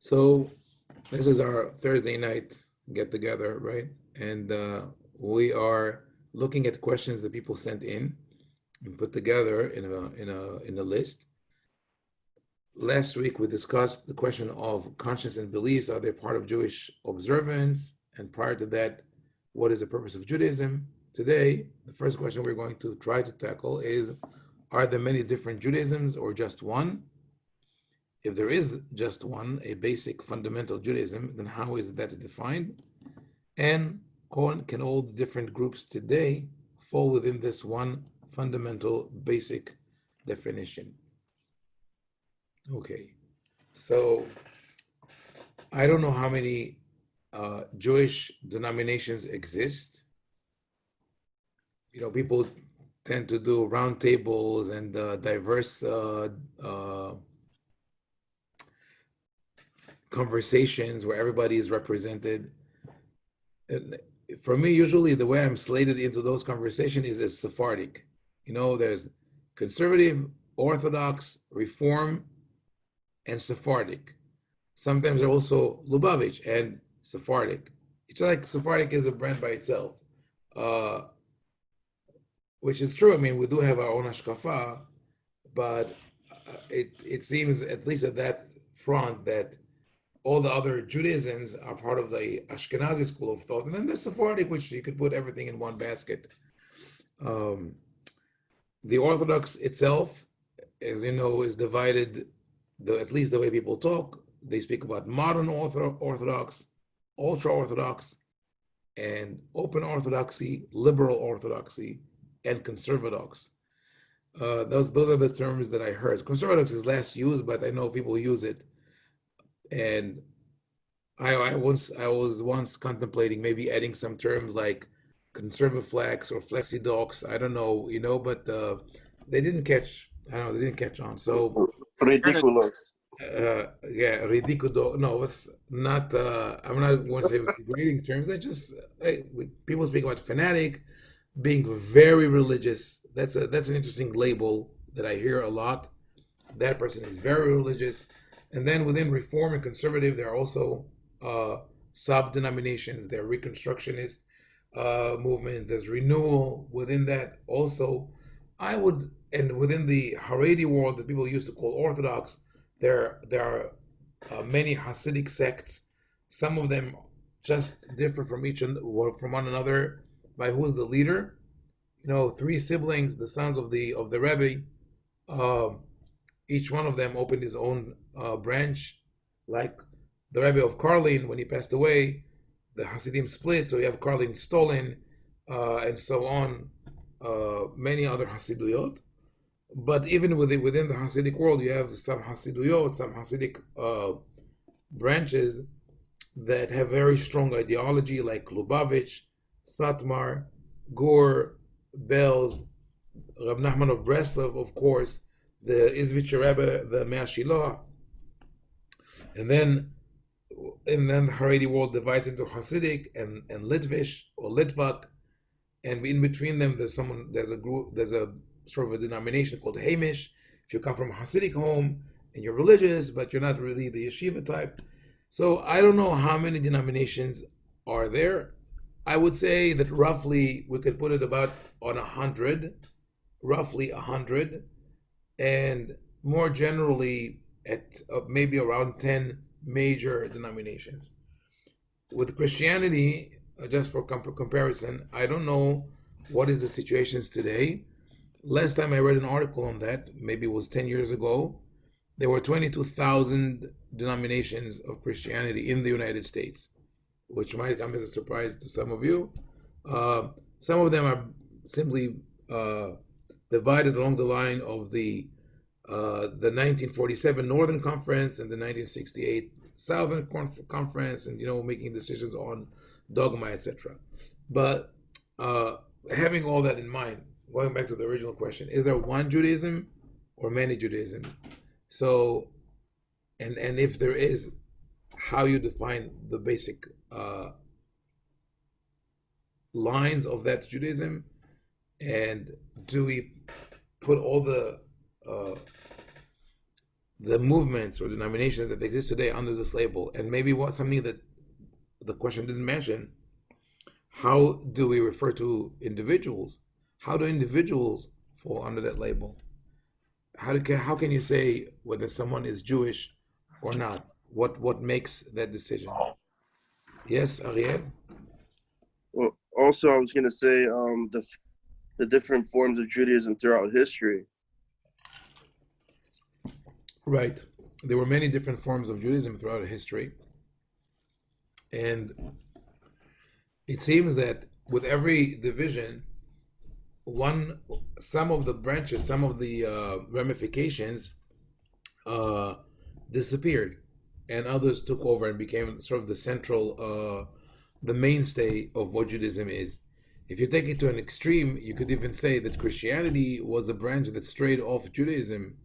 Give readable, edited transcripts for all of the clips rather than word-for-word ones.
So this is our Thursday night get together, right? And we are looking at questions that people sent in and put together in a list. Last week we discussed the question of conscience and beliefs. Are they part of Jewish observance? And prior to that, what is the purpose of Judaism? Today, the first question we're going to try to tackle is, are there many different Judaisms or just one? If there is just one, a basic fundamental Judaism, then how is that defined? And can all the different groups today fall within this one fundamental basic definition? Okay, so I don't know how many Jewish denominations exist. People tend to do round tables and diverse conversations where everybody is represented. And for me, usually the way I'm slated into those conversations is as Sephardic. There's conservative, Orthodox, Reform, and Sephardic. Sometimes they're also Lubavitch and Sephardic. It's like Sephardic is a brand by itself, which is true. I mean, we do have our own Ashkafa, but it seems, at least at that front, that all the other Judaisms are part of the Ashkenazi school of thought. And then there's Sephardic, which you could put everything in one basket. The Orthodox itself, as you know, is divided, at least the way people talk. They speak about modern Orthodox, ultra-Orthodox, and open Orthodoxy, liberal Orthodoxy, and conservadox. Those are the terms that I heard. Conservadox is less used, but I know people use it. And I was once contemplating maybe adding some terms like conservaflex or flexidox. I don't know, but they didn't catch. I don't know, they didn't catch on. So ridiculous. Yeah, ridiculous. No, it's not. I'm not going to say degrading terms. They just people speak about fanatic, being very religious. That's an interesting label that I hear a lot. That person is very religious. And then within Reform and Conservative, there are also sub-denominations. There are Reconstructionist movement. There's Renewal within that also. And within the Haredi world that people used to call Orthodox, there are many Hasidic sects. Some of them just differ from one another by who's the leader. Three siblings, the sons of the Rabbi. Each one of them opened his own branch, like the Rabbi of Karlin. When he passed away, the Hasidim split, so you have Karlin Stolin, and so on, many other Hasiduyot. But even within the Hasidic world, you have some Hasiduyot, some Hasidic branches that have very strong ideology, like Lubavitch, Satmar, Gur, Belz, Rab Nachman of Breslov, of course, the Izvitcher Rebbe, the Mea Shiloh. And then the Haredi world divides into Hasidic and Litvish or Litvak, and in between them there's a sort of a denomination called Hamish. If you come from a Hasidic home and you're religious, but you're not really the yeshiva type. So I don't know how many denominations are there. I would say that roughly we could put it about on 100, roughly 100, and more generally at maybe around 10 major denominations. With Christianity, just for comparison, I don't know what is the situations today. Last time I read an article on that, maybe it was 10 years ago, there were 22,000 denominations of Christianity in the United States, which might come as a surprise to some of you. Some of them are simply divided along the line of the 1947 Northern Conference and the 1968 Southern Conference, and making decisions on dogma, etc. But having all that in mind, going back to the original question, is there one Judaism or many Judaisms? So, and if there is, how you define the basic lines of that Judaism, and do we put all the the movements or denominations that exist today under this label. And maybe something that the question didn't mention, how do we refer to individuals? How do individuals fall under that label? How can you say whether someone is Jewish or not? What makes that decision? Yes, Ariel? Well, also, I was going to say the different forms of Judaism throughout history. Right. There were many different forms of Judaism throughout history. And it seems that with every division, some of the branches, some of the ramifications disappeared, and others took over and became sort of the central, the mainstay of what Judaism is. If you take it to an extreme, you could even say that Christianity was a branch that strayed off Judaism,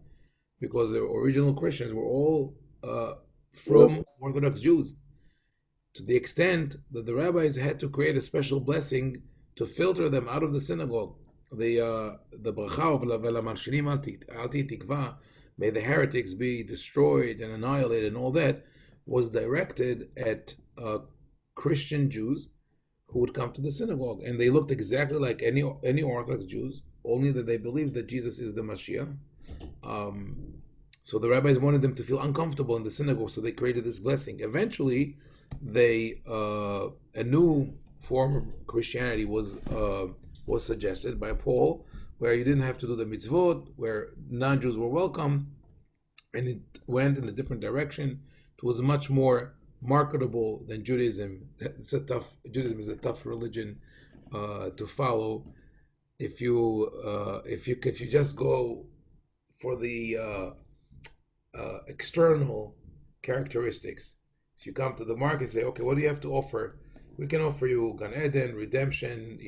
because the original Christians were all from Orthodox Jews, to the extent that the rabbis had to create a special blessing to filter them out of the synagogue. The bracha of "V'la marshinim al tikva," may the heretics be destroyed and annihilated, and all that was directed at Christian Jews who would come to the synagogue, and they looked exactly like any Orthodox Jews, only that they believed that Jesus is the Mashiach. So the rabbis wanted them to feel uncomfortable in the synagogue, so they created this blessing. Eventually, a new form of Christianity was suggested by Paul, where you didn't have to do the mitzvot, where non-Jews were welcome, and it went in a different direction. It was much more marketable than Judaism. Judaism is a tough religion to follow. If you just go for the external characteristics, so you come to the market and say, okay, what do you have to offer? We can offer you Gan Eden, redemption,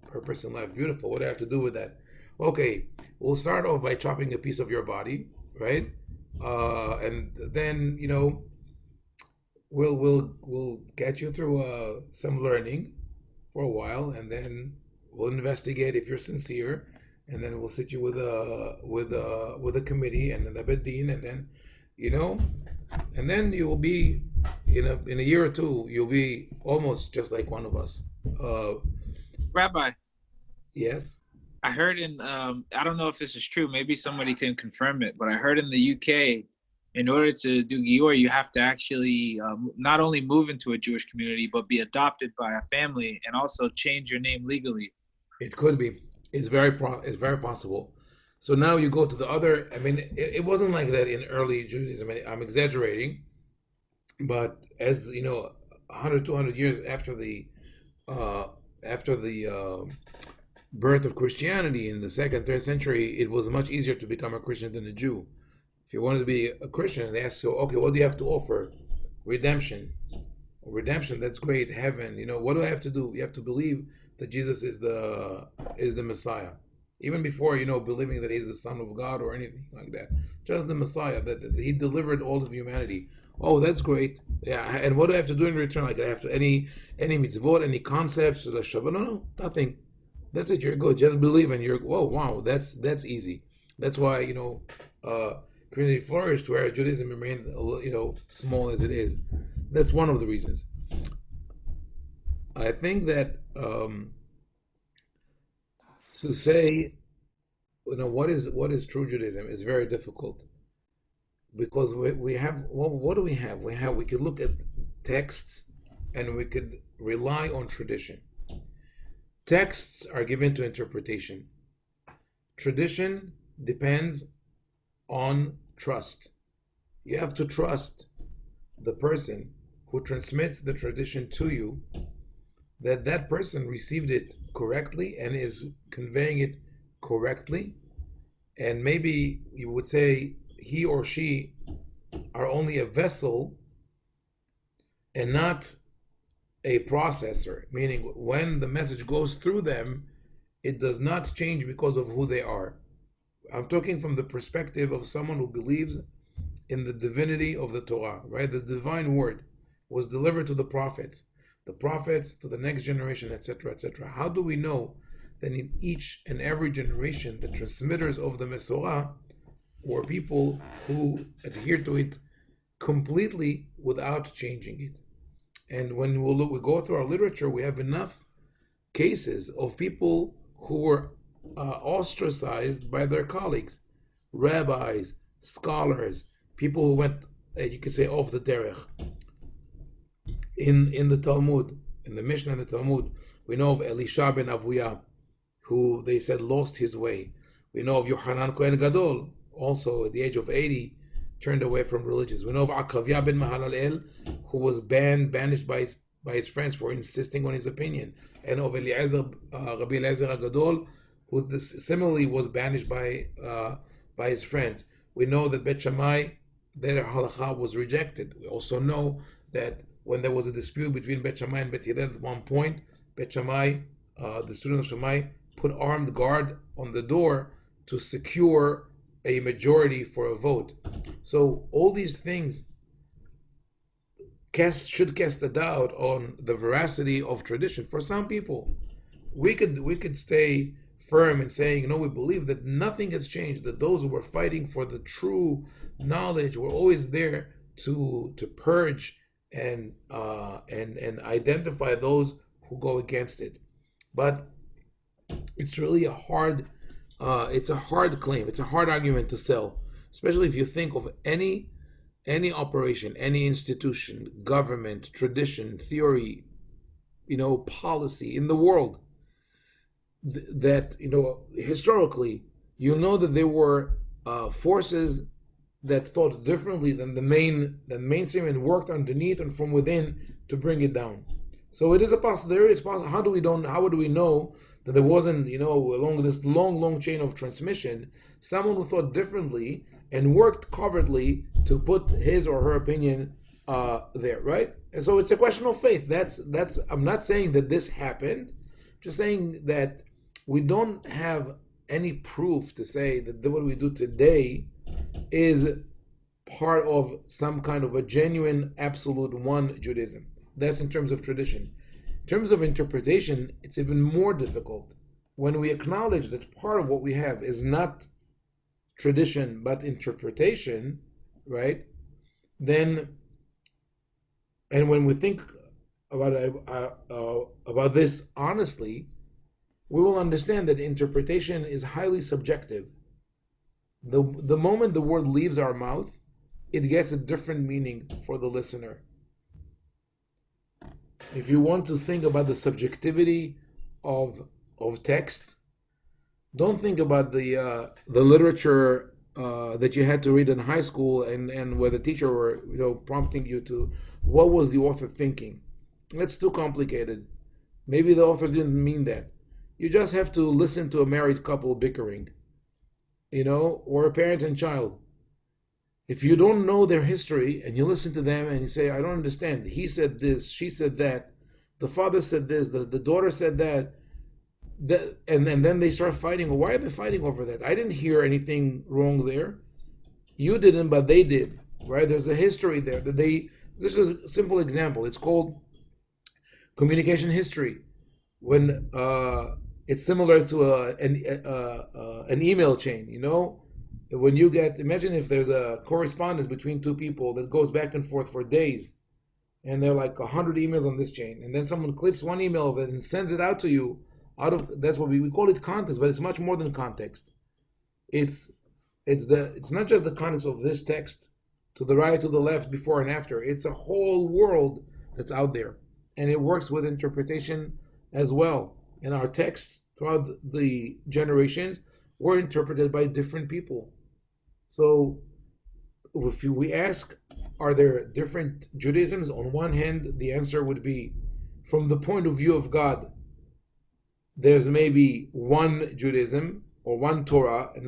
purpose in life. Beautiful. What do I have to do with that? Okay, we'll start off by chopping a piece of your body, right? And then we'll get you through some learning for a while, and then we'll investigate if you're sincere, and then we'll sit you with a committee and a bedin, and then and then you will be in a year or two, you'll be almost just like one of us. Rabbi. Yes. I heard I don't know if this is true, maybe somebody can confirm it, but I heard in the UK, in order to do Gior, you have to actually not only move into a Jewish community, but be adopted by a family and also change your name legally. It could be. It's very possible. So now you go to the other. I mean, it wasn't like that in early Judaism. I'm exaggerating, but as 100, 200 years after the birth of Christianity in the 2nd, 3rd century, it was much easier to become a Christian than a Jew. If you wanted to be a Christian, they asked, so okay, what do you have to offer? Redemption. Redemption, that's great. Heaven. What do I have to do? You have to believe that Jesus is the Messiah. Even before, believing that he's the Son of God or anything like that. Just the Messiah, that he delivered all of humanity. Oh, that's great. Yeah, and what do I have to do in return? Like, I have to, any mitzvot, any concepts, the Shabbat? No, nothing. That's it, you're good. Just believe and you're, oh, wow, that's easy. That's why, community flourished where Judaism remained, small as it is. That's one of the reasons. I think that to say, what is true Judaism is very difficult, because we have, what do we have? We could look at texts and we could rely on tradition. Texts are given to interpretation. Tradition depends on trust. You have to trust the person who transmits the tradition to you, that person received it correctly and is conveying it correctly. And maybe you would say he or she are only a vessel and not a processor, meaning when the message goes through them, it does not change because of who they are. I'm talking from the perspective of someone who believes in the divinity of the Torah, right? The divine word was delivered to the prophets to the next generation, etc., etc. How do we know that in each and every generation, the transmitters of the Mesorah were people who adhered to it completely without changing it. And when we go through our literature, we have enough cases of people who were ostracized by their colleagues, rabbis, scholars, people who went, you could say, off the derech. In the Talmud, in the Mishnah and the Talmud, we know of Elisha ben Avuya, who they said lost his way. We know of Yohanan Kohen Gadol, also at the age of 80, turned away from religions. We know of Akavya ben Mahalalel, who was banished by his friends for insisting on his opinion, and of Rabbi Eliezer Gadol, who similarly was banished by his friends. We know that Bet Shammai, their halacha was rejected. We also know that when there was a dispute between Bet Shammai and Bet Hillel at one point, Bet Shammai, the student of Shammai, put armed guard on the door to secure a majority for a vote. So all these things should cast a doubt on the veracity of tradition. For some people, we could stay firm in saying, we believe that nothing has changed, that those who were fighting for the true knowledge were always there to purge and identify those who go against it. But it's really a hard claim. It's a hard argument to sell, especially if you think of any operation, any institution, government, tradition, theory, policy in the world that historically, that there were forces that thought differently than the mainstream and worked underneath and from within to bring it down. So it is a possibility. It's possible. How do we know that there wasn't, along this long chain of transmission, someone who thought differently and worked covertly to put his or her opinion there, right? And so it's a question of faith. That's. I'm not saying that this happened. I'm just saying that we don't have any proof to say that what we do today is part of some kind of a genuine, absolute one Judaism. That's in terms of tradition. In terms of interpretation, it's even more difficult. When we acknowledge that part of what we have is not tradition but interpretation, right? Then, and when we think about this honestly, we will understand that interpretation is highly subjective. The moment the word leaves our mouth, it gets a different meaning for the listener. If you want to think about the subjectivity of text, don't think about the literature that you had to read in high school and where the teacher were prompting you to what was the author thinking. That's too complicated. Maybe the author didn't mean that. You just have to listen to a married couple bickering, or a parent and child. If you don't know their history and you listen to them and you say, I don't understand, he said this, she said that, the father said this, the daughter said that, and then they start fighting. Why are they fighting over that? I didn't hear anything wrong there. You didn't, but they did, right? There's a history there. This is a simple example. It's called communication history. When it's similar to an email chain, when you imagine if there's a correspondence between two people that goes back and forth for days, and there are like 100 emails on this chain, and then someone clips one email of it and sends it out to you. That's what we call it context, but it's much more than context. It's not just the context of this text, to the right, to the left, before and after. It's a whole world that's out there, and it works with interpretation as well. And our texts throughout the generations were interpreted by different people. So if we ask, are there different Judaisms? On one hand, the answer would be, from the point of view of God, there's maybe one Judaism or one Torah, and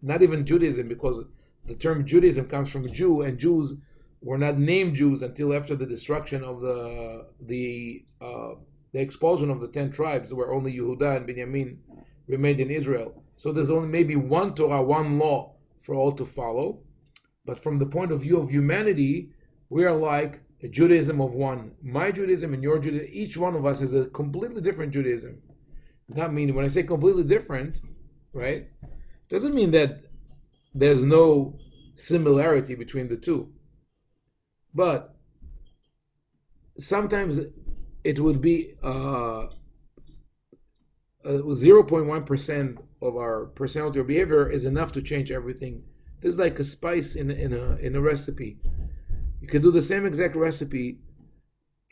not even Judaism, because the term Judaism comes from Jew, and Jews were not named Jews until after the destruction of the expulsion of the 10 tribes, where only Yehuda and Binyamin remained in Israel. So there's only maybe one Torah, one law for all to follow. But from the point of view of humanity, we are like a Judaism of one. My Judaism and your Judaism, each one of us has a completely different Judaism. Not meaning, when I say completely different, right, doesn't mean that there's no similarity between the two. But sometimes it would be 0.1% of our personality or behavior is enough to change everything. This is like a spice in a recipe. You can do the same exact recipe.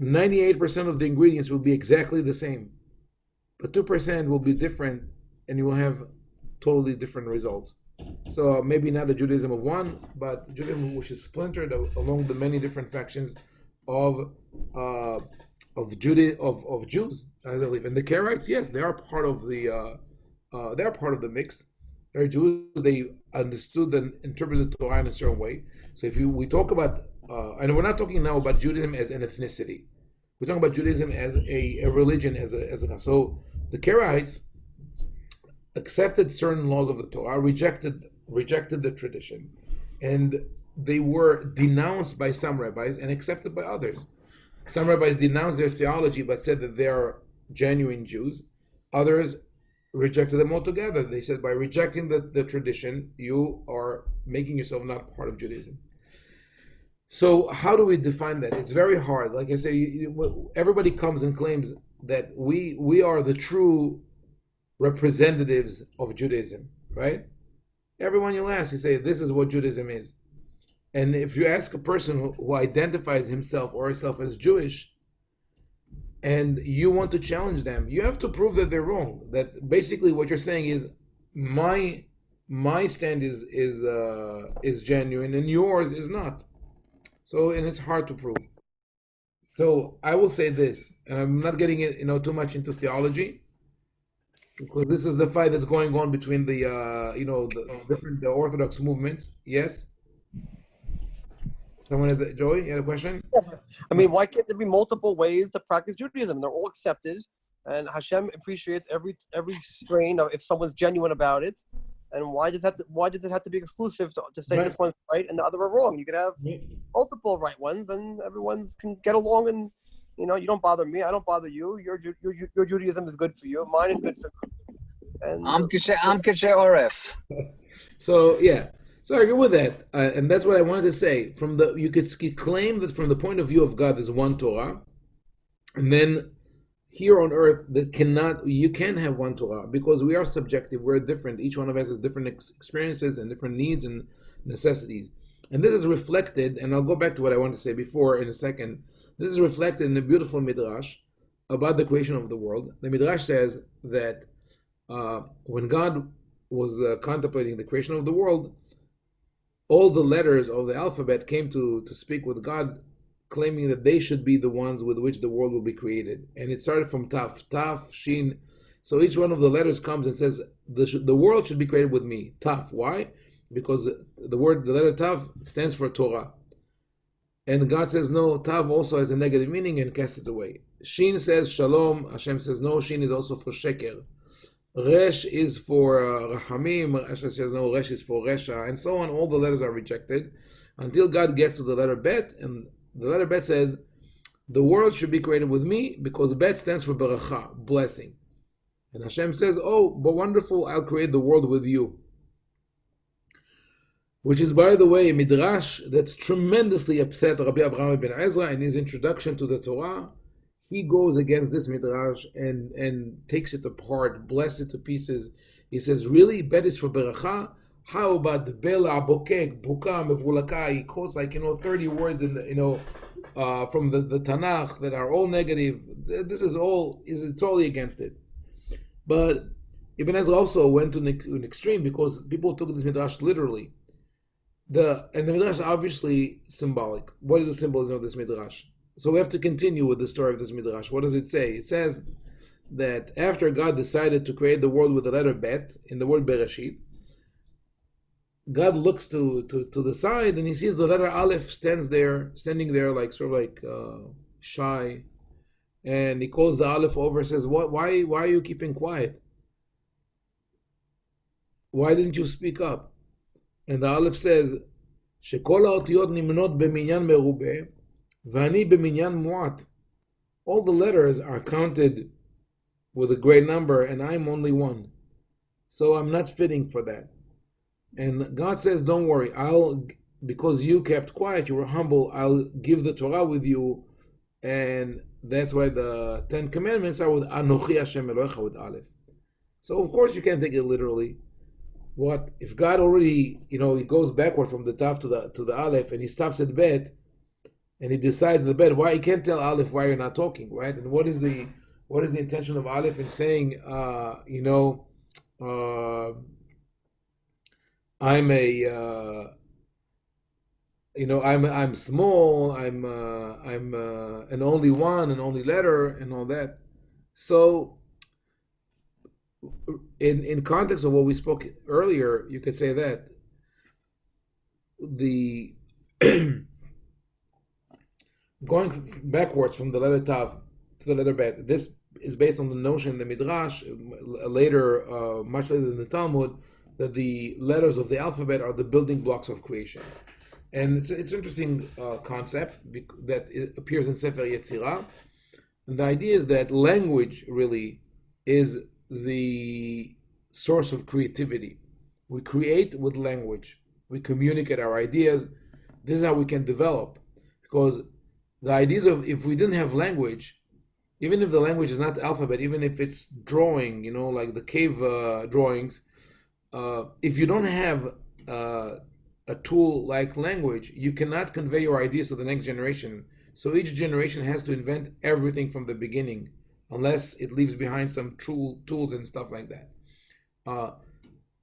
98% of the ingredients will be exactly the same, but 2% will be different, and you will have totally different results. So maybe not the Judaism of one, but Judaism which is splintered along the many different factions of Jews, I believe. And the Karaites, yes, they are part of the mix. They're Jews. They understood and interpreted the Torah in a certain way. So if we talk about, and we're not talking now about Judaism as an ethnicity. We're talking about Judaism as a religion, as a. So the Karaites accepted certain laws of the Torah, rejected the tradition, and they were denounced by some rabbis and accepted by others. Some rabbis denounced their theology but said that they are genuine Jews. Others rejected them altogether. They said by rejecting the tradition, you are making yourself not part of Judaism. So how do we define that? It's very hard. Like I say, everybody comes and claims that we are the true representatives of Judaism, right? Everyone you'll ask, you say, this is what Judaism is. And if you ask a person who identifies himself or herself as Jewish, and you want to challenge them, you have to prove that they're wrong. That basically what you're saying is, my stand is genuine and yours is not. So, and it's hard to prove. So I will say this, and I'm not getting it, too much into theology, because this is the fight that's going on between the different Orthodox movements. Yes. Someone has Joey. You had a question? Yeah. I mean, why can't there be multiple ways to practice Judaism? They're all accepted, and Hashem appreciates every strain of if someone's genuine about it. And why does it have to be exclusive to say this one's right and the other are wrong? You could have multiple right ones, and everyone's can get along. And you don't bother me, I don't bother you. Your Judaism is good for you. Mine is good for me. And I'm Kishe Oref. So yeah. So I agree with that, and that's what I wanted to say. You could claim that from the point of view of God, there's one Torah, and then here on earth, you can have one Torah because we are subjective, we're different. Each one of us has different experiences and different needs and necessities, and this is reflected. And I'll go back to what I wanted to say before in a second. This is reflected in a beautiful midrash about the creation of the world. The midrash says that when God was contemplating the creation of the world, all the letters of the alphabet came to speak with God, claiming that they should be the ones with which the world will be created. And it started from Taf, Shin. So each one of the letters comes and says, the world should be created with me. Taf. Why? Because the letter Taf stands for Torah. And God says, no, Tav also has a negative meaning and casts it away. Shin says Shalom. Hashem says, no, Shin is also for Sheker. Resh is for Rahamim. Hashem says, no, Resh is for Resha. And so on. All the letters are rejected until God gets to the letter Bet. And the letter Bet says, the world should be created with me because Bet stands for Beracha, blessing. And Hashem says, oh, but wonderful, I'll create the world with you. Which is, by the way, a midrash that's tremendously upset Rabbi Avraham ben Ezra in his introduction to the Torah. He goes against this midrash and takes it apart, blasts it to pieces. He says, really? Bet is for Beracha? How about Bela, Bokek, Buka, Mevulaka? He quotes 30 words in the, from the Tanakh that are all negative. This is totally against it. But Ibn Ezra also went to an extreme because people took this midrash literally. The midrash is obviously symbolic. What is the symbolism of this midrash? So we have to continue with the story of this midrash. What does it say? It says that after God decided to create the world with the letter Bet in the word Bereshit, God looks to the side and he sees the letter Aleph standing there shy, and he calls the Aleph over and says, why are you keeping quiet? Why didn't you speak up? And the Aleph says, Shekol ha'otiyot nimnot b'minyan merubeh, v'ani b'minyan mu'at. All the letters are counted with a great number, and I'm only one. So I'm not fitting for that. And God says, don't worry, because you kept quiet, you were humble, I'll give the Torah with you. And that's why the 10 Commandments are with Anochi Hashem Elohecha, with Aleph. So of course you can't take it literally. What if God already, he goes backward from the Tav to the Aleph, and he stops at Bet, and he decides in the Bet, why he can't tell Aleph why you're not talking, right? And what is the intention of Aleph in saying, I'm I'm small, I'm an only one, an only letter, and all that. So, in context of what we spoke earlier, you could say that the going backwards from the letter Tav to the letter Bet, this is based on the notion in the Midrash, later, much later in the Talmud, that the letters of the alphabet are the building blocks of creation. And it's an interesting concept that appears in Sefer Yetzirah. And the idea is that language really is the source of creativity. We create with language. We communicate our ideas. This is how we can develop. Because the ideas of, if we didn't have language, even if the language is not the alphabet, even if it's drawing, like the cave drawings, if you don't have a tool like language, you cannot convey your ideas to the next generation. So each generation has to invent everything from the beginning, unless it leaves behind some tools and stuff like that.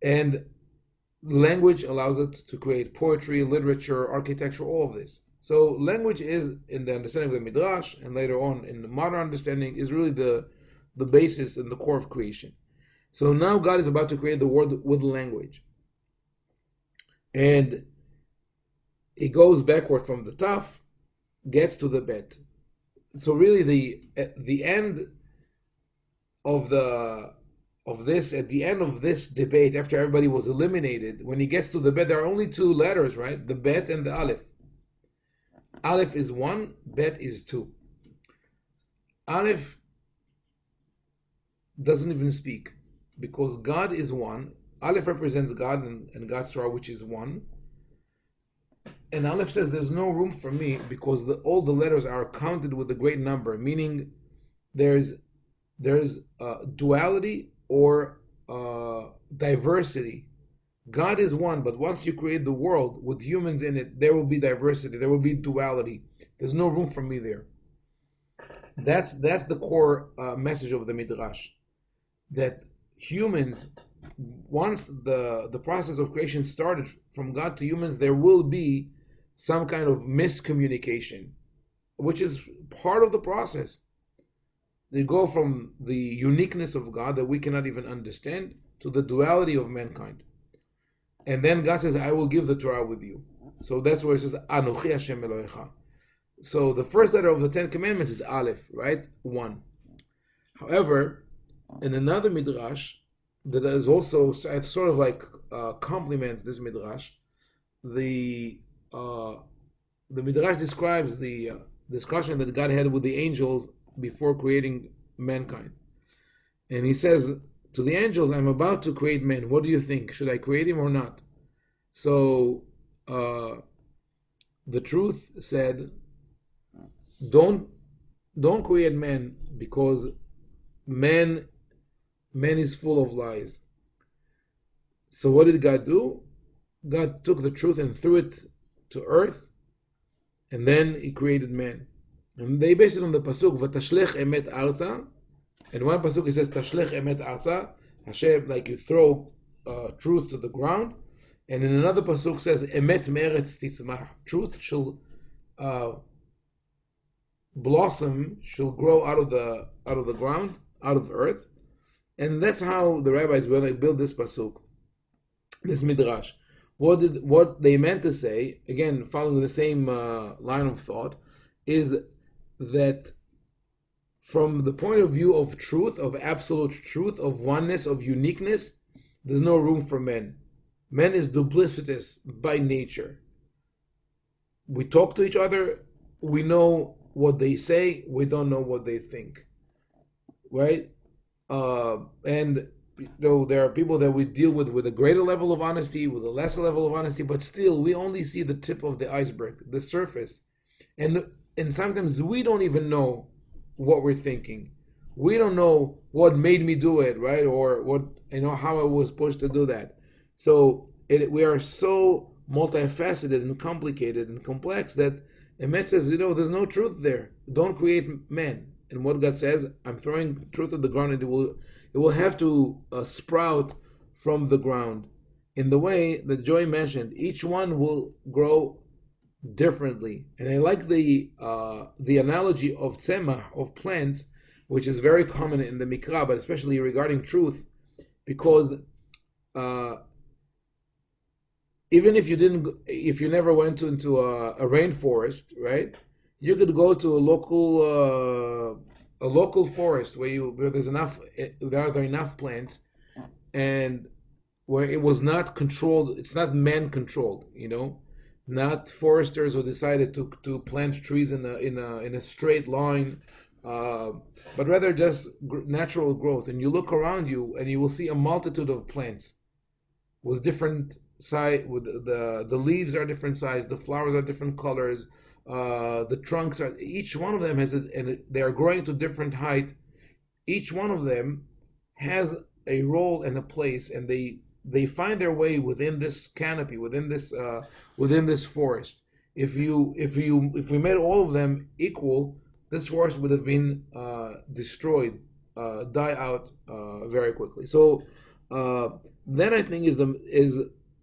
And language allows it to create poetry, literature, architecture, all of this. So language is, in the understanding of the Midrash, and later on in the modern understanding, is really the basis and the core of creation. So now God is about to create the world with language. And he goes backward from the Taf, gets to the Bet. So really the end of this, at the end of this debate, after everybody was eliminated, when he gets to the Bet, there are only two letters, right? The Bet and the Aleph. Aleph is 1, Bet is 2. Aleph doesn't even speak, because God is 1. Aleph represents God and God's Torah, which is 1. And Aleph says there's no room for me, because all the letters are counted with a great number, meaning there's duality or diversity. God is 1, but once you create the world with humans in it, there will be diversity, there will be duality. There's no room for me there. That's the core message of the Midrash, that humans, once the process of creation started from God to humans, there will be some kind of miscommunication, which is part of the process. They go from the uniqueness of God that we cannot even understand to the duality of mankind. And then God says, I will give the Torah with you. So that's where it says, Anochi Hashem Elohecha. So the first letter of the 10 Commandments is Aleph, right? 1. However, in another Midrash, that is also sort of like complements this Midrash, the Midrash describes the discussion that God had with the angels before creating mankind. And he says to the angels, I'm about to create man. What do you think? Should I create him or not? So the truth said, don't create man, because man is full of lies. So what did God do? God took the truth and threw it to earth, and then he created man. And they based it on the pasuk, "Vatashlech emet arza." And one pasuk it says, "Tashlech emet arza," Hashem, like you throw truth to the ground. And in another pasuk says, "Emet meretz titzmach," truth shall blossom, shall grow out of the ground, out of earth. And that's how the rabbis build this pasuk, this midrash. What they meant to say, again, following the same line of thought, is that from the point of view of truth, of absolute truth, of oneness, of uniqueness, there's no room for men. Men is duplicitous by nature. We talk to each other, we know what they say, we don't know what they think, right? And there are people that we deal with a greater level of honesty, with a lesser level of honesty, but still we only see the tip of the iceberg, the surface. And sometimes we don't even know what we're thinking. We don't know what made me do it, right? Or what, how I was supposed to do that. So we are so multifaceted and complicated and complex that Emet says, there's no truth there. Don't create man. And what God says, I'm throwing truth at the ground, and it will have to sprout from the ground. In the way that Joy mentioned, each one will grow differently. And I like the analogy of tzemach, of plants, which is very common in the Mikra, but especially regarding truth, because even if you never went into a rainforest, right? You could go to a local forest where there are enough plants, and where it was not controlled. It's not man controlled, not foresters who decided to plant trees in a straight line, but rather just natural growth. And you look around you, and you will see a multitude of plants with different size. With the leaves are different size, the flowers are different colors. The trunks are, each one of them and they are growing to different height. Each one of them has a role and a place, and they find their way within this canopy, within this forest. If we made all of them equal, this forest would have been destroyed, die out very quickly. So then I think is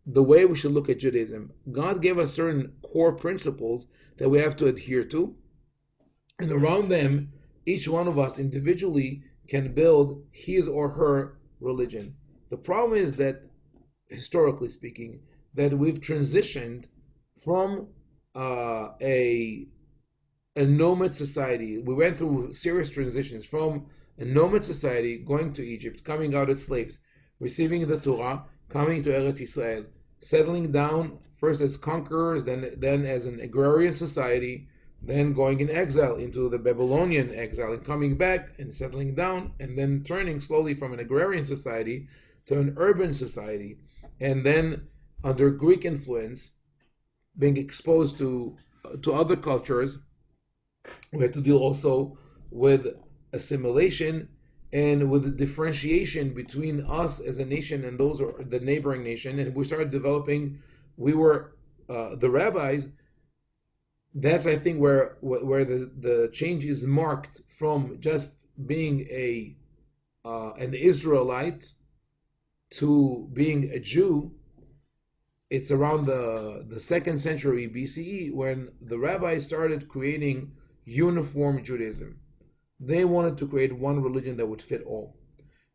the way we should look at Judaism. God gave us certain core principles that we have to adhere to, and around them, each one of us individually can build his or her religion. The problem is that, historically speaking, that we've transitioned from a nomad society. We went through serious transitions from a nomad society, going to Egypt, coming out as slaves, receiving the Torah, coming to Eretz Israel, settling down first as conquerors, then as an agrarian society, then going in exile into the Babylonian exile, and coming back and settling down, and then turning slowly from an agrarian society to an urban society, and then under Greek influence, being exposed to other cultures. We had to deal also with assimilation and with the differentiation between us as a nation and those are the neighboring nation. And we started developing. We were the rabbis. That's, I think, where the change is marked from just being an Israelite to being a Jew. It's around the 2nd century BCE when the rabbis started creating uniform Judaism. They wanted to create one religion that would fit all.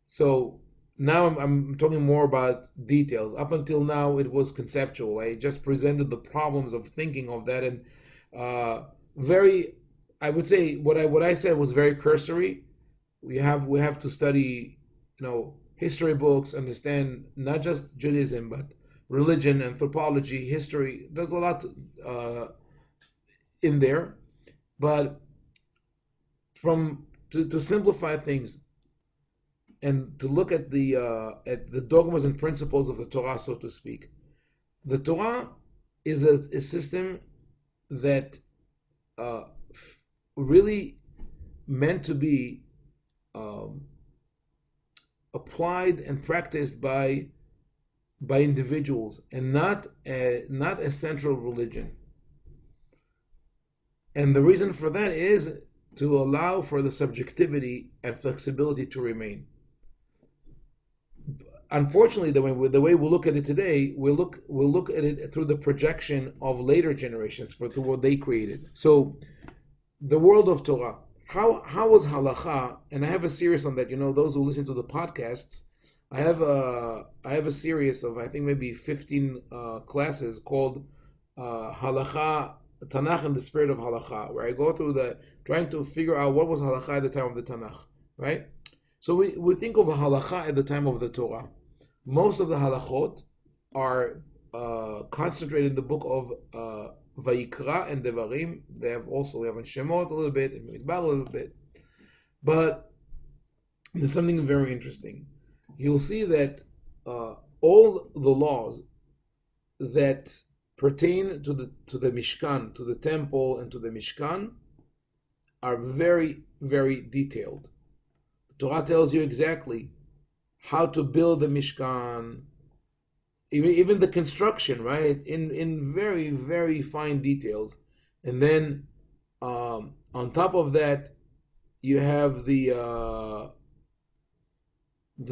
So now I'm talking more about details. Up until now, it was conceptual. I just presented the problems of thinking of that, and I would say what I said was very cursory. We have to study, history books, understand not just Judaism but religion, anthropology, history. There's a lot in there, but to simplify things and to look at the dogmas and principles of the Torah, so to speak. The Torah is a system that really meant to be applied and practiced by individuals, and not a central religion. And the reason for that is to allow for the subjectivity and flexibility to remain. Unfortunately, the way we look at it today, we'll look at it through the projection of later generations for what they created. So, the world of Torah, how was halacha? And I have a series on that. Those who listen to the podcasts, I have a series of, I think, maybe 15 classes called Halacha, Tanakh and the Spirit of Halacha, where I go through trying to figure out what was halacha at the time of the Tanakh, right? So we think of a halacha at the time of the Torah. Most of the halachot are concentrated in the book of Vayikra and Devarim. We have in Shemot a little bit, in Midbar a little bit. But there's something very interesting. you'll see that all the laws that pertain to the Mishkan, to the temple, and to the Mishkan are very, very detailed. The Torah tells you exactly how to build the Mishkan, even the construction, right? In very, very fine details. And then on top of that, you have the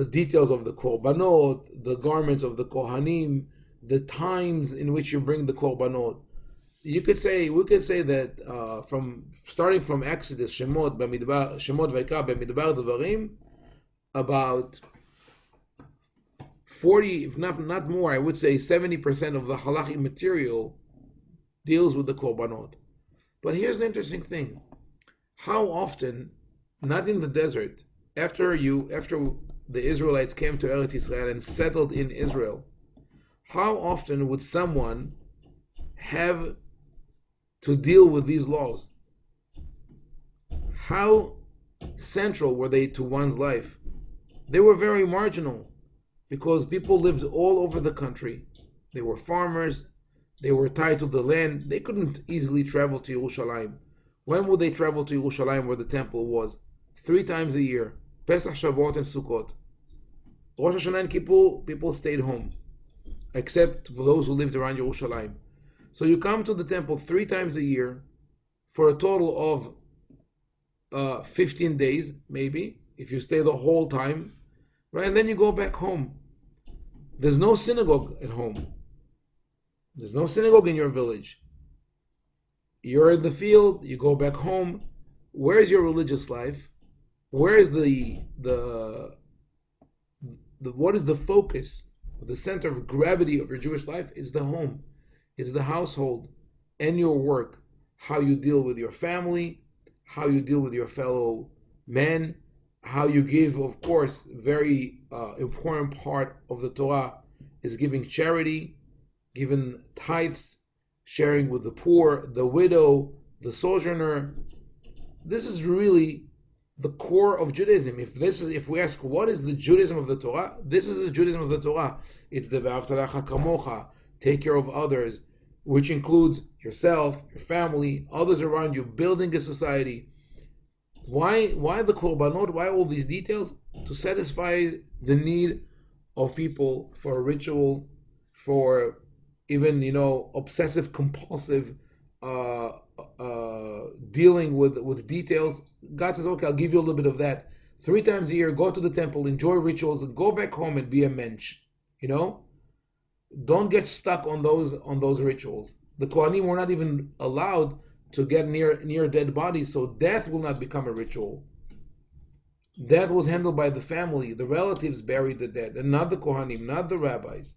details of the korbanot, the garments of the kohanim, the times in which you bring the korbanot. We could say that from starting from Exodus, Shemot, Vayikra, Bamidbar, Devarim, about 40, if not more, I would say 70% of the halachic material deals with the korbanot. But here's the interesting thing: how often, not in the desert, after the Israelites came to Eretz Israel and settled in Israel, how often would someone have to deal with these laws? How central were they to one's life? They were very marginal, because people lived all over the country. They were farmers, they were tied to the land, they couldn't easily travel to Yerushalayim. When would they travel to Yerushalayim, where the temple was? 3 times a year: Pesach, Shavuot, and Sukkot. Rosh Hashanah and Kippur, people stayed home, except for those who lived around Yerushalayim. So you come to the temple 3 times a year for a total of 15 days, maybe, if you stay the whole time, right? And then you go back home. There's no synagogue at home. There's no synagogue in your village. You're in the field, you go back home. Where's your religious life? Where is what is the focus, the center of gravity of your Jewish life? Is the home, it's the household, and your work. How you deal with your family, how you deal with your fellow men, how you give, of course, very important part of the Torah is giving charity, giving tithes, sharing with the poor, the widow, the sojourner. This is really the core of Judaism. If we ask what is the Judaism of the Torah, this is the Judaism of the Torah. It's the Ve'ahavta L'reacha kamocha, take care of others, which includes yourself, your family, others around you, building a society. Why the korbanot? Why all these details? To satisfy the need of people for a ritual, for even obsessive compulsive dealing with details. God says, okay, I'll give you a little bit of that. 3 times a year, go to the temple, enjoy rituals, and go back home and be a mensch. Don't get stuck on those rituals. The Kohanim were not even allowed to get near dead bodies, so death will not become a ritual. Death was handled by the family. The relatives buried the dead, and not the Kohanim, not the rabbis.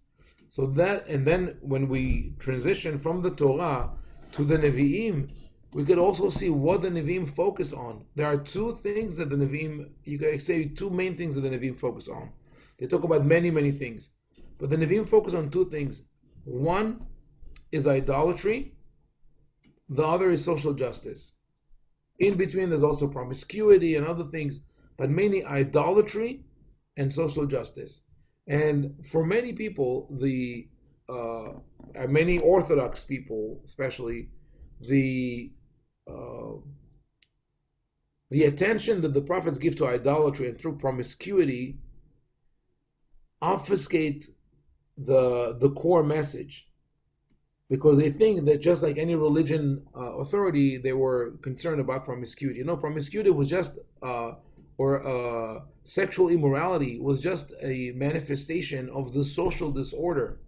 So that, and then when we transition from the Torah to the Nevi'im, we could also see what the Nevi'im focus on. There are 2 things that the Nevi'im, you could say 2 main things that the Nevi'im focus on. They talk about many, many things, but the Nevi'im focus on 2 things. One is idolatry, the other is social justice. In between, there's also promiscuity and other things, but mainly idolatry and social justice. And for many people, many Orthodox people, especially, the attention that the prophets give to idolatry and through promiscuity obfuscate the core message, because they think that just like any religion authority, they were concerned about promiscuity. Promiscuity was just sexual immorality was just a manifestation of the social disorder.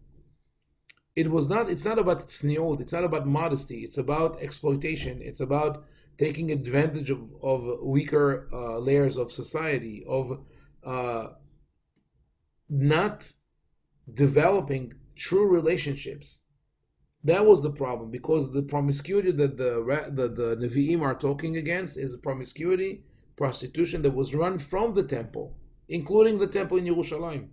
It's not about tzniut, it's not about modesty, it's about exploitation, it's about taking advantage of weaker layers of society, of not developing true relationships. That was the problem, because the promiscuity that the Nevi'im are talking against is promiscuity, prostitution that was run from the temple, including the temple in Yerushalayim.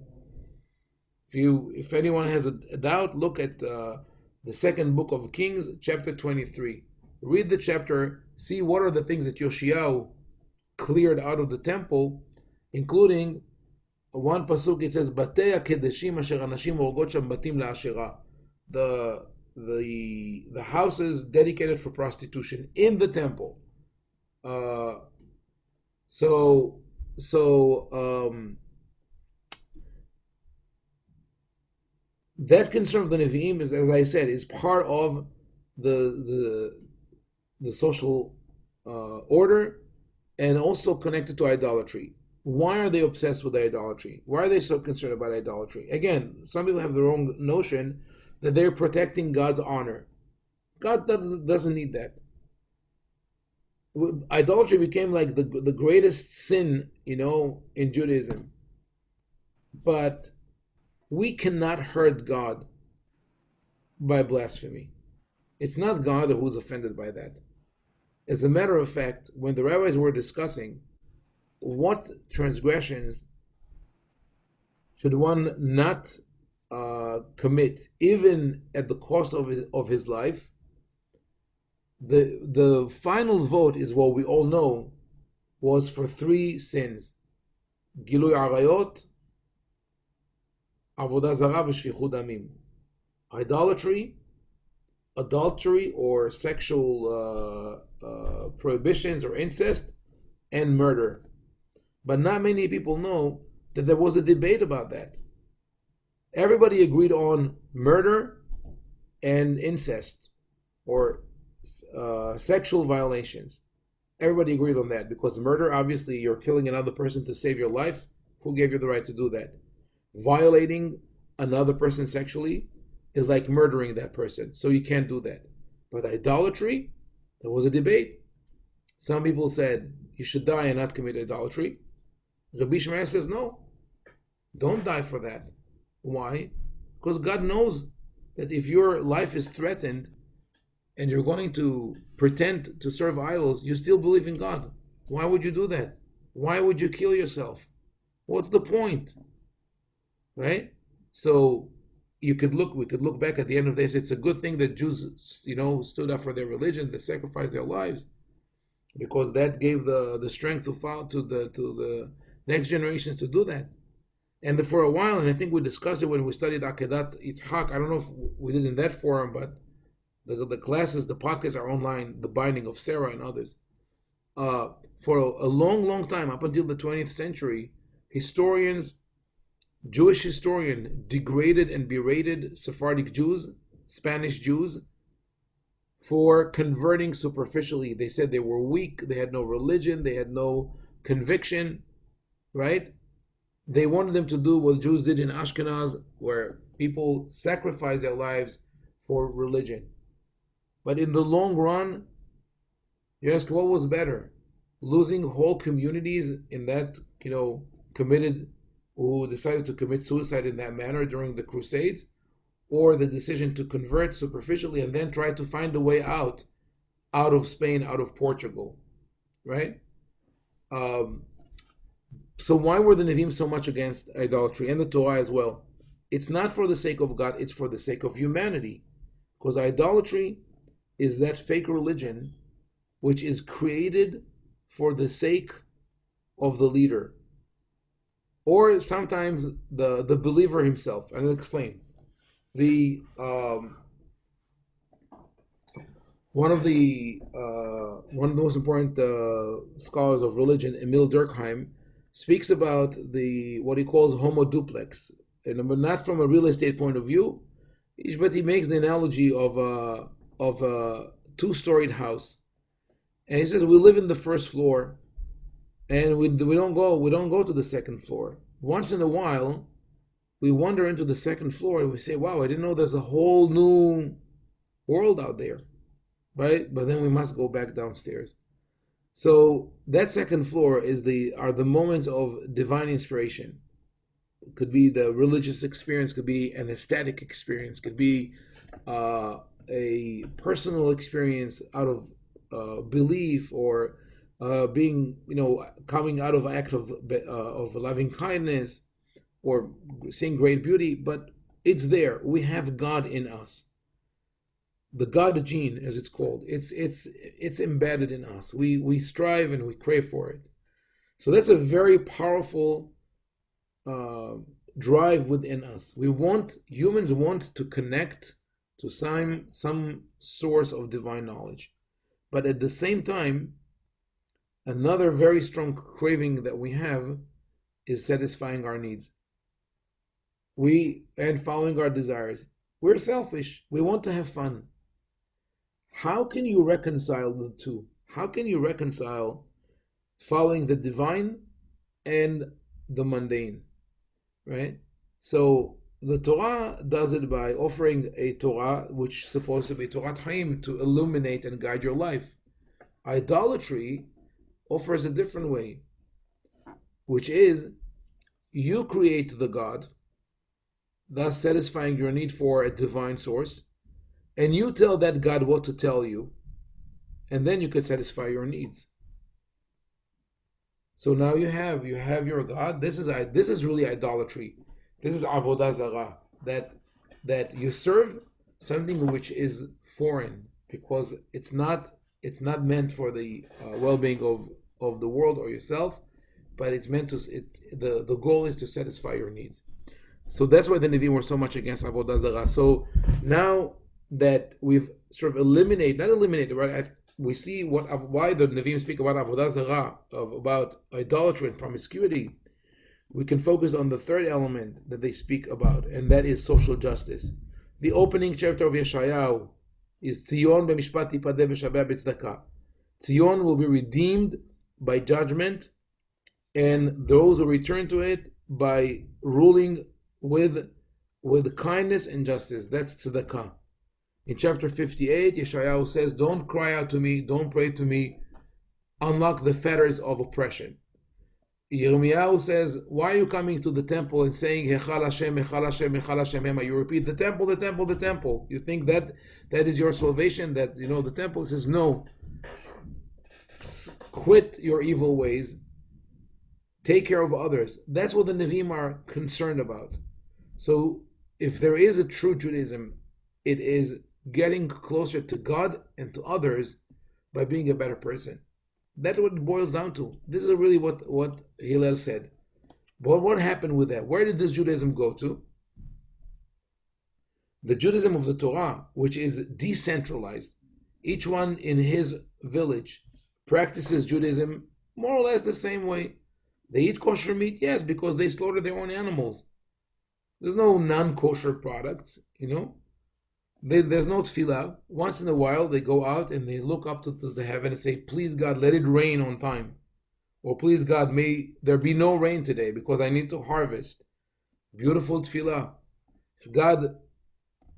If anyone has a doubt, look at the 2nd book of Kings, chapter 23. Read the chapter, see what are the things that Yoshiyahu cleared out of the temple, including one pasuk it says, "Batei hakedeshim asher anashim orgot sham batim la'ashera." The houses dedicated for prostitution in the temple. That concern of the Nevi'im is, as I said, is part of the social order, and also connected to idolatry. Why are they obsessed with idolatry? Why are they so concerned about idolatry? Again, some people have the wrong notion that they're protecting God's honor. God doesn't need that. Idolatry became like the greatest sin, in Judaism. But we cannot hurt God by blasphemy. It's not God who's offended by that. As a matter of fact, when the rabbis were discussing what transgressions should one not commit, even at the cost of his life, the final vote is what we all know was for 3 sins: Gilui Arayot, Avodah Zarah, v'Shfichut Damim. Idolatry, adultery or sexual prohibitions or incest, and murder. But not many people know that there was a debate about that. Everybody agreed on murder and incest, or sexual violations. Everybody agreed on that, because murder, obviously, you're killing another person to save your life. Who gave you the right to do that? Violating another person sexually is like murdering that person, so you can't do that. But idolatry, there was a debate. Some people said you should die and not commit idolatry. Rabbi Shmuel says no, don't die for that. Why? Because God knows that if your life is threatened and you're going to pretend to serve idols, you still believe in God. Why would you do that? Why would you kill yourself? What's the point? Right? So we could look back at the end of this. It's a good thing that Jews, stood up for their religion, they sacrificed their lives, because that gave the strength to the next generations to do that. And for a while, and I think we discussed it when we studied Akedat Yitzhak. I don't know if we did in that forum, but the classes, the podcasts are online, the binding of Sarah and others. For a long, long time, up until the 20th century, Jewish historian degraded and berated Sephardic Jews, Spanish Jews, for converting superficially. They said they were weak, they had no religion, they had no conviction, right? They wanted them to do what Jews did in Ashkenaz, where people sacrificed their lives for religion. But in the long run, you ask, what was better? Losing whole communities in that, who decided to commit suicide in that manner during the Crusades, or the decision to convert superficially and then try to find a way out of Spain, out of Portugal, right? So why were the Nevi'im so much against idolatry, and the Torah as well? It's not for the sake of God, it's for the sake of humanity. Because idolatry is that fake religion which is created for the sake of the leader, or sometimes the believer himself. And I'll explain. One of the most important scholars of religion, Emil Durkheim, speaks about what he calls homo duplex, and not from a real estate point of view, but he makes the analogy of a two-storied house, and he says we live in the first floor, and we don't go to the second floor. Once in a while, we wander into the second floor and we say, "Wow, I didn't know there's a whole new world out there," right? But then we must go back downstairs. So that second floor are the moments of divine inspiration. It could be the religious experience, could be an ecstatic experience, could be a personal experience out of belief, or being, coming out of an act of loving kindness, or seeing great beauty. But it's there. We have God in us. The God gene, as it's called, it's embedded in us. We strive and we crave for it. So that's a very powerful drive within us. Humans want to connect to some source of divine knowledge. But at the same time, another very strong craving that we have is satisfying our needs. And following our desires. We're selfish. We want to have fun. How can you reconcile the two? How can you reconcile following the divine and the mundane? Right? So the Torah does it by offering a Torah which is supposed to be Torah Haim, to illuminate and guide your life. Idolatry offers a different way, which is you create the God, thus satisfying your need for a divine source, and you tell that God what to tell you, and then you could satisfy your needs. So now you have your God. This is really idolatry. This is avodah zarah, that you serve something which is foreign, because it's not meant for the well-being of the world or yourself, but it's meant to. The goal is to satisfy your needs. So that's why the Nevi'im were so much against avodah zarah. So now that we've sort of not eliminated, right? We see why the Nevi'im speak about avodah zarah, about idolatry and promiscuity. We can focus on the third element that they speak about, and that is social justice. The opening chapter of Yeshayahu is Tzion b'mishpat tipadeh v'shabeh b'tzedakah. Tzion will be redeemed by judgment, and those who return to it by ruling with kindness and justice. That's tzedakah. In chapter 58, Yeshayahu says, don't cry out to me, don't pray to me, unlock the fetters of oppression. Yirmiyahu says, why are you coming to the temple and saying, Hechal Hashem, Hechal Hashem, Hechal Hashem? You repeat, the temple, the temple, the temple. You think that is your salvation, that, the temple says, no. Quit your evil ways. Take care of others. That's what the Nevi'im are concerned about. So if there is a true Judaism, it is getting closer to God and to others by being a better person. That's what it boils down to. This is really what Hillel said. But what happened with that? Where did this Judaism go to? The Judaism of the Torah, which is decentralized. Each one in his village practices Judaism more or less the same way. They eat kosher meat, yes, because they slaughter their own animals. There's no non-kosher products, There's no tefillah. Once in a while, they go out and they look up to the heaven and say, please God, let it rain on time. Or please God, may there be no rain today because I need to harvest. Beautiful tefillah. If God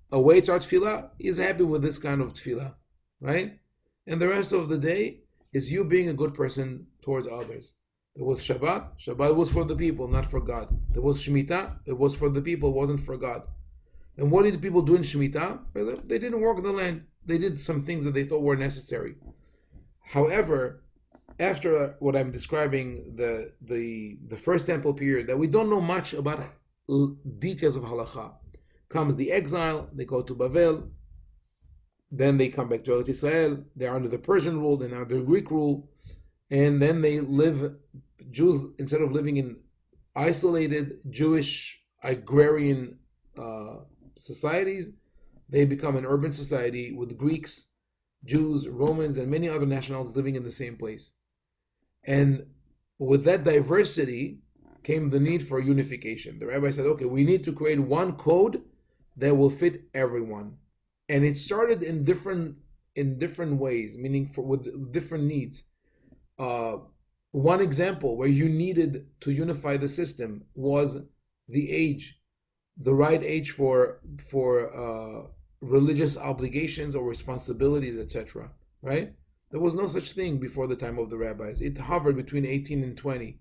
awaits our tefillah, He's happy with this kind of tefillah, right? And the rest of the day is you being a good person towards others. There was Shabbat. Shabbat was for the people, not for God. There was Shemitah. It was for the people, it wasn't for God. And what did the people do in Shemitah? They didn't work the land. They did some things that they thought were necessary. However, after what I'm describing, the first temple period, that we don't know much about details of halakha, comes the exile, they go to Bavel, then they come back to Eretz Israel, they're under the Persian rule, they're under the Greek rule, and then they live, Jews, instead of living in isolated Jewish agrarian societies, they become an urban society with Greeks, Jews, Romans, and many other nationalities living in the same place. And with that diversity came the need for unification. The rabbi said, okay, we need to create one code that will fit everyone. And it started in different ways, meaning with different needs. One example where you needed to unify the system was the age, the right age for religious obligations or responsibilities, etc. Right? There was no such thing before the time of the rabbis. It hovered between 18 and 20.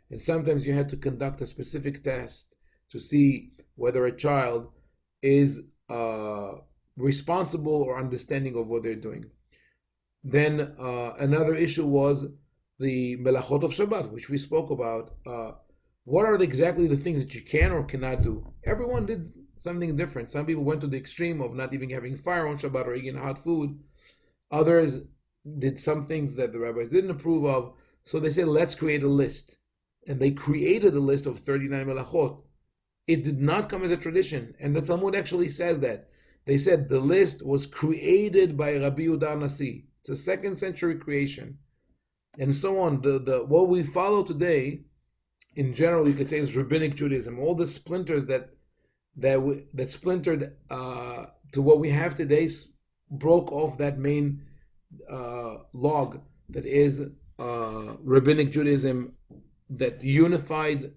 And sometimes you had to conduct a specific test to see whether a child is responsible or understanding of what they're doing. Then another issue was the melachot of Shabbat, which we spoke about. What are exactly the things that you can or cannot do? Everyone did something different. Some people went to the extreme of not even having fire on Shabbat or eating hot food. Others did some things that the rabbis didn't approve of. So they said, let's create a list. and they created a list of 39 melachot. It did not come as a tradition, and the Talmud actually says that. They said the list was created by Rabbi Yehuda Nasi. It's a 2nd century creation, and so on. The what we follow today, in general, you could say is rabbinic Judaism. All the splinters that splintered to what we have today broke off that main log that is rabbinic Judaism, that unified,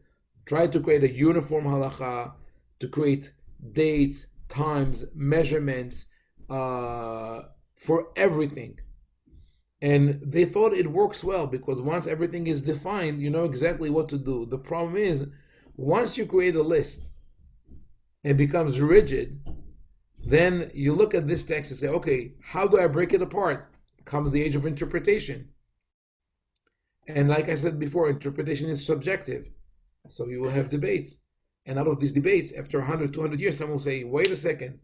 tried to create a uniform halacha, to create dates, times, measurements for everything. And they thought it works well because once everything is defined, you know exactly what to do. The problem is, once you create a list, it becomes rigid, then you look at this text and say, okay, how do I break it apart? Comes the age of interpretation. And like I said before, interpretation is subjective. So you will have debates. And out of these debates, after 100, 200 years, someone will say, wait a second,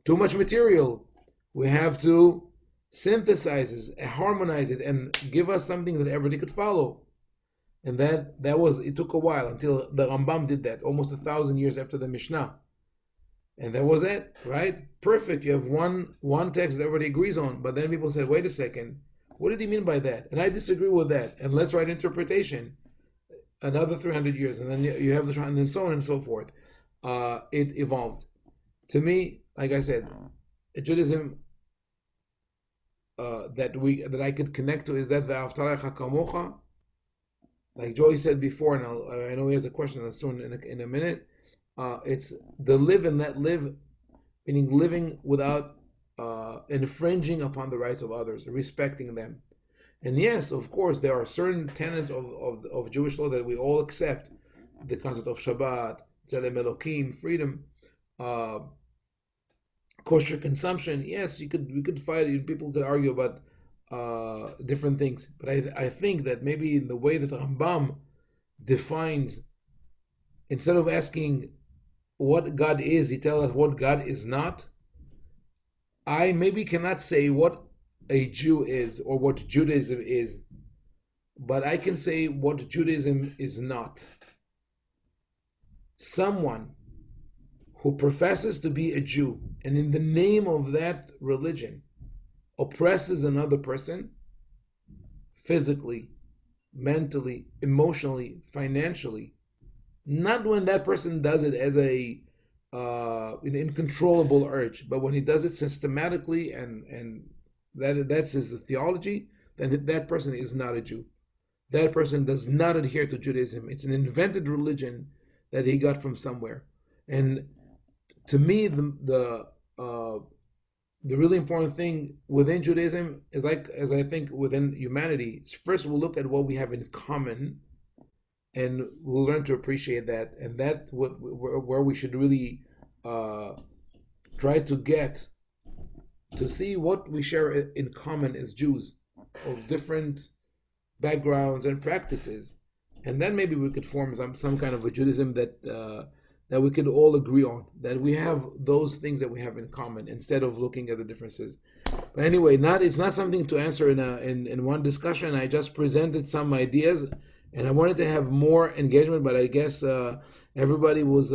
too much material. We have to synthesize it, harmonize it, and give us something that everybody could follow. And it took a while until the Rambam did that, almost 1,000 years after the Mishnah. And that was it, right? Perfect. You have one text that everybody agrees on. But then people said, wait a second, what did he mean by that? And I disagree with that. And let's write interpretation. Another 300 years. And then you have the, and so on and so forth. It evolved. To me, like I said, Judaism that I could connect to is that Ve'ahavta L'Recha Kamocha. Like Joey said before, and I know he has a question soon in a minute. It's the live and let live, meaning living without infringing upon the rights of others, respecting them. And yes, of course, there are certain tenets of Jewish law that we all accept. The concept of Shabbat, Tzelem Elokim, freedom, kosher consumption. Yes, we could fight. People could argue about different things, but I think that maybe in the way that Rambam defines, instead of asking what God is, he tells us what God is not. I maybe cannot say what a Jew is or what Judaism is, but I can say what Judaism is not. Someone who professes to be a Jew and in the name of that religion oppresses another person physically, mentally, emotionally, financially, not when that person does it as an incontrollable urge, but when he does it systematically and that's his theology, then that person is not a Jew. That person does not adhere to Judaism. It's an invented religion that he got from somewhere. And to me, the really important thing within Judaism is, like as I think within humanity, is first we'll look at what we have in common, and we'll learn to appreciate that, and that's where we should really try to get to see what we share in common as Jews of different backgrounds and practices, and then maybe we could form some kind of a Judaism that we could all agree on, that we have those things that we have in common instead of looking at the differences. But anyway, it's not something to answer in one discussion. I just presented some ideas, and I wanted to have more engagement, but I guess everybody was.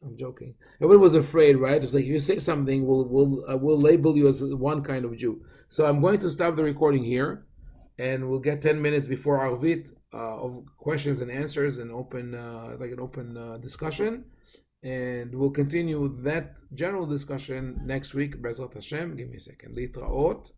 I'm joking. Everybody was afraid, right? It's like if you say something, we'll label you as one kind of Jew. So I'm going to stop the recording here, and we'll get 10 minutes before Arvit of questions and answers and open discussion, and we'll continue that general discussion next week. Bezrat Hashem. Give me a second. Litraot.